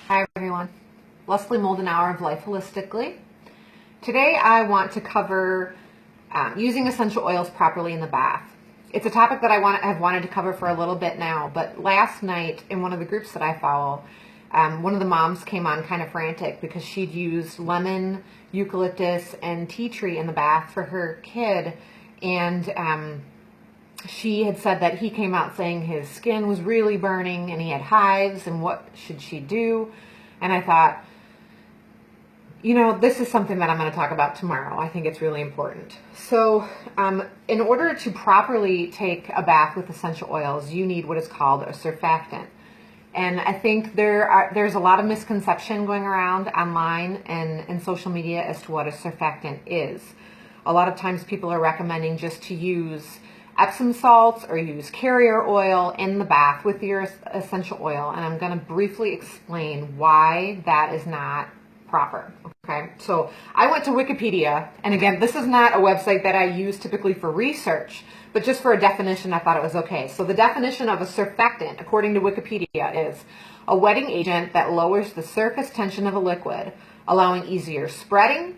Hi everyone, Leslie Moldenauer of Life Holistically. Today I want to cover using essential oils properly in the bath. It's a topic that have wanted to cover for a little bit now, but last night in one of the groups that I follow, one of the moms came on kind of frantic because she'd used lemon, eucalyptus, and tea tree in the bath for her kid, and she had said that he came out saying his skin was really burning and he had hives and what should she do? And I thought, you know, this is something that I'm going to talk about tomorrow. I think it's really important. So in order to properly take a bath with essential oils, you need what is called a surfactant. And I think there's a lot of misconception going around online and in social media as to what a surfactant is. A lot of times people are recommending just to use Epsom salts or use carrier oil in the bath with your essential oil, and I'm going to briefly explain why that is not proper. Okay, so I went to Wikipedia, and again, this is not a website that I use typically for research, but just for a definition, I thought it was okay. So the definition of a surfactant, according to Wikipedia, is a wetting agent that lowers the surface tension of a liquid, allowing easier spreading,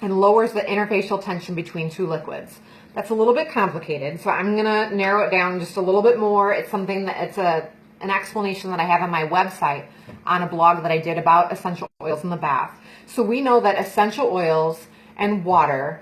and lowers the interfacial tension between two liquids. That's a little bit complicated, so I'm going to narrow it down just a little bit more. It's something that an explanation that I have on my website on a blog that I did about essential oils in the bath. So we know that essential oils and water,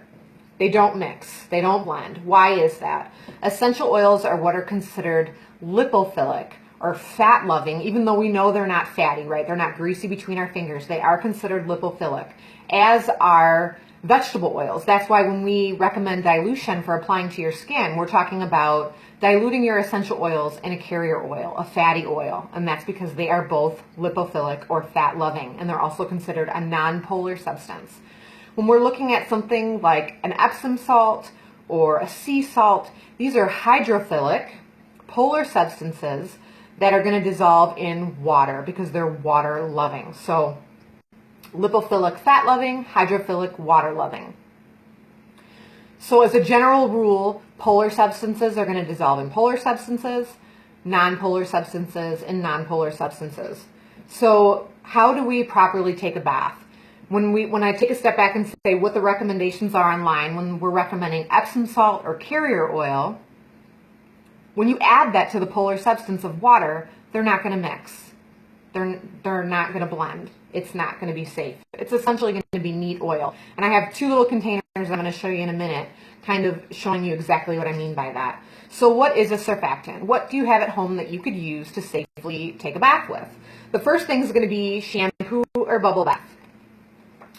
they don't mix, they don't blend. Why is that? Essential oils are what are considered lipophilic or fat-loving, even though we know they're not fatty, right? They're not greasy between our fingers. They are considered lipophilic, as are vegetable oils. That's why when we recommend dilution for applying to your skin, we're talking about diluting your essential oils in a carrier oil, a fatty oil, and that's because they are both lipophilic or fat-loving, and they're also considered a non-polar substance. When we're looking at something like an Epsom salt or a sea salt, these are hydrophilic, polar substances that are going to dissolve in water because they're water-loving. So lipophilic, fat-loving, hydrophilic, water-loving. So as a general rule, polar substances are going to dissolve in polar substances, non-polar substances in non-polar substances. So how do we properly take a bath? When I take a step back and say what the recommendations are online, when we're recommending Epsom salt or carrier oil, when you add that to the polar substance of water, they're not going to mix. They're not going to blend. It's not going to be safe. It's essentially going to be neat oil. And I have two little containers I'm going to show you in a minute, kind of showing you exactly what I mean by that. So what is a surfactant? What do you have at home that you could use to safely take a bath with? The first thing is going to be shampoo or bubble bath.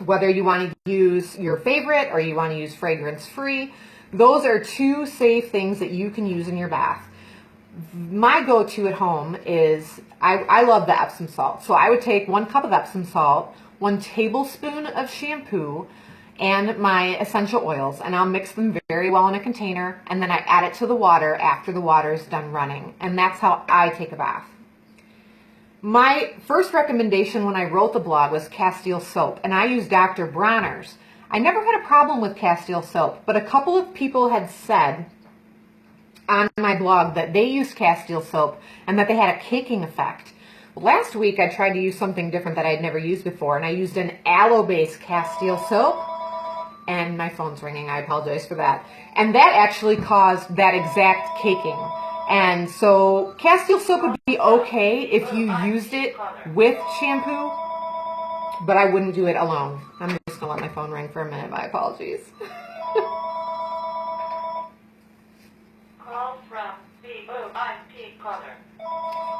Whether you want to use your favorite or you want to use fragrance-free, those are two safe things that you can use in your bath. My go-to at home is, I love the Epsom salt. So I would take 1 cup of Epsom salt, 1 tablespoon of shampoo, and my essential oils, and I'll mix them very well in a container, and then I add it to the water after the water is done running. And that's how I take a bath. My first recommendation when I wrote the blog was Castile soap, and I use Dr. Bronner's. I never had a problem with Castile soap, but a couple of people had said on my blog that they used Castile soap and that they had a caking effect. Last week I tried to use something different that I'd never used before, and I used an aloe-based Castile soap, and my phone's ringing, I apologize for that, and that actually caused that exact caking. And so Castile soap would be okay if you used it with shampoo, but I wouldn't do it alone. I'm just going to let my phone ring for a minute, my apologies.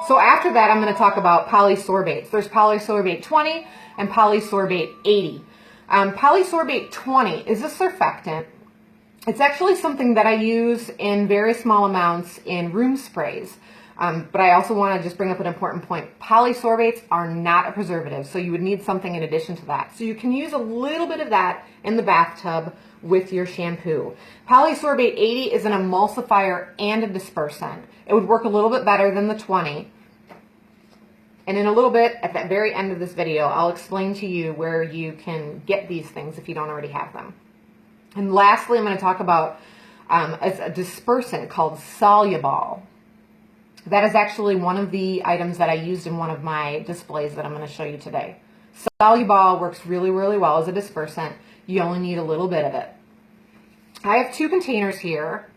So after that, I'm going to talk about polysorbates. There's polysorbate 20 and polysorbate 80. Polysorbate 20 is a surfactant. It's actually something that I use in very small amounts in room sprays. But I also want to just bring up an important point. Polysorbates are not a preservative, so you would need something in addition to that. So you can use a little bit of that in the bathtub with your shampoo. Polysorbate 80 is an emulsifier and a dispersant. It would work a little bit better than the 20. And in a little bit, at the very end of this video, I'll explain to you where you can get these things if you don't already have them. And lastly, I'm going to talk about a dispersant called Soluble. That is actually one of the items that I used in one of my displays that I'm going to show you today. Solubol works really, really well as a dispersant. You only need a little bit of it. I have 2 containers here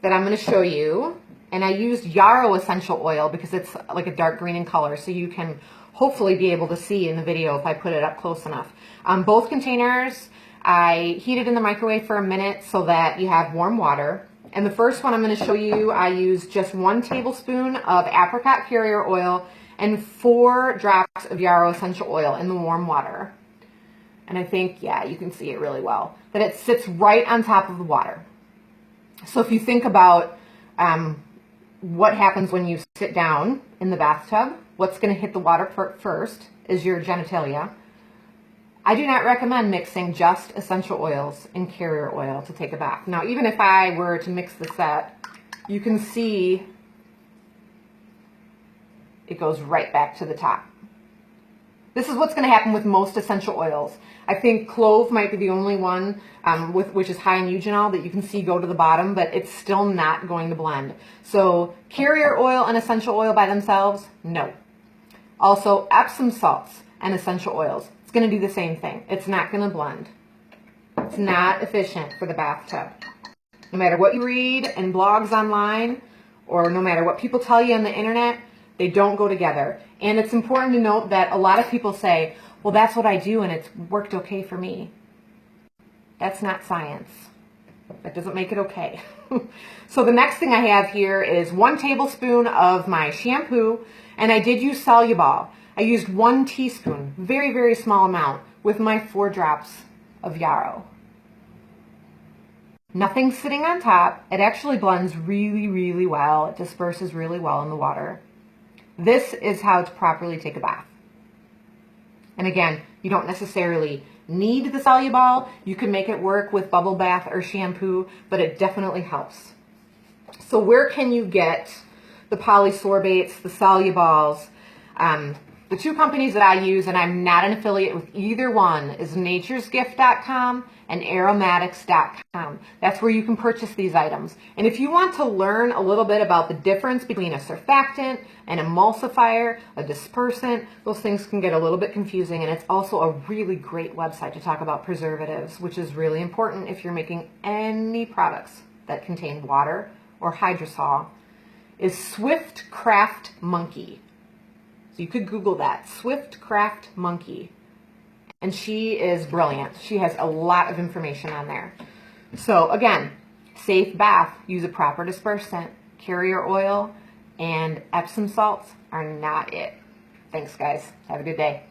that I'm going to show you, and I used yarrow essential oil because it's like a dark green in color, so you can hopefully be able to see in the video if I put it up close enough. Both containers I heated in the microwave for a minute so that you have warm water. And the first one I'm going to show you, I used just 1 tablespoon of apricot carrier oil and 4 drops of yarrow essential oil in the warm water. And I think, yeah, you can see it really well, that it sits right on top of the water. So if you think about what happens when you sit down in the bathtub, what's going to hit the water first is your genitalia. I do not recommend mixing just essential oils and carrier oil to take a bath. Now, even if I were to mix the set, you can see it goes right back to the top. This is what's going to happen with most essential oils. I think clove might be the only one which is high in eugenol that you can see go to the bottom, but it's still not going to blend. So carrier oil and essential oil by themselves, no. Also Epsom salts and essential oils. It's going to do the same thing. It's not going to blend. It's not efficient for the bathtub. No matter what you read in blogs online, or no matter what people tell you on the internet, they don't go together. And it's important to note that a lot of people say, well, that's what I do and it's worked okay for me. That's not science. That doesn't make it okay. So the next thing I have here is 1 tablespoon of my shampoo, and I did use Solubol. I used 1 teaspoon, very, very small amount, with my 4 drops of yarrow. Nothing sitting on top. It actually blends really, really well. It disperses really well in the water. This is how to properly take a bath. And again, you don't necessarily need the Solubol. You can make it work with bubble bath or shampoo, but it definitely helps. So where can you get the polysorbates, the Solubols? The 2 companies that I use, and I'm not an affiliate with either one, is naturesgift.com and aromatics.com. That's where you can purchase these items. And if you want to learn a little bit about the difference between a surfactant, an emulsifier, a dispersant, those things can get a little bit confusing, and it's also a really great website to talk about preservatives, which is really important if you're making any products that contain water or hydrosol, is Swift Craft Monkey. You could Google that, Swift Craft Monkey. And she is brilliant. She has a lot of information on there. So again, safe bath, use a proper dispersant. Carrier oil and Epsom salts are not it. Thanks guys. Have a good day.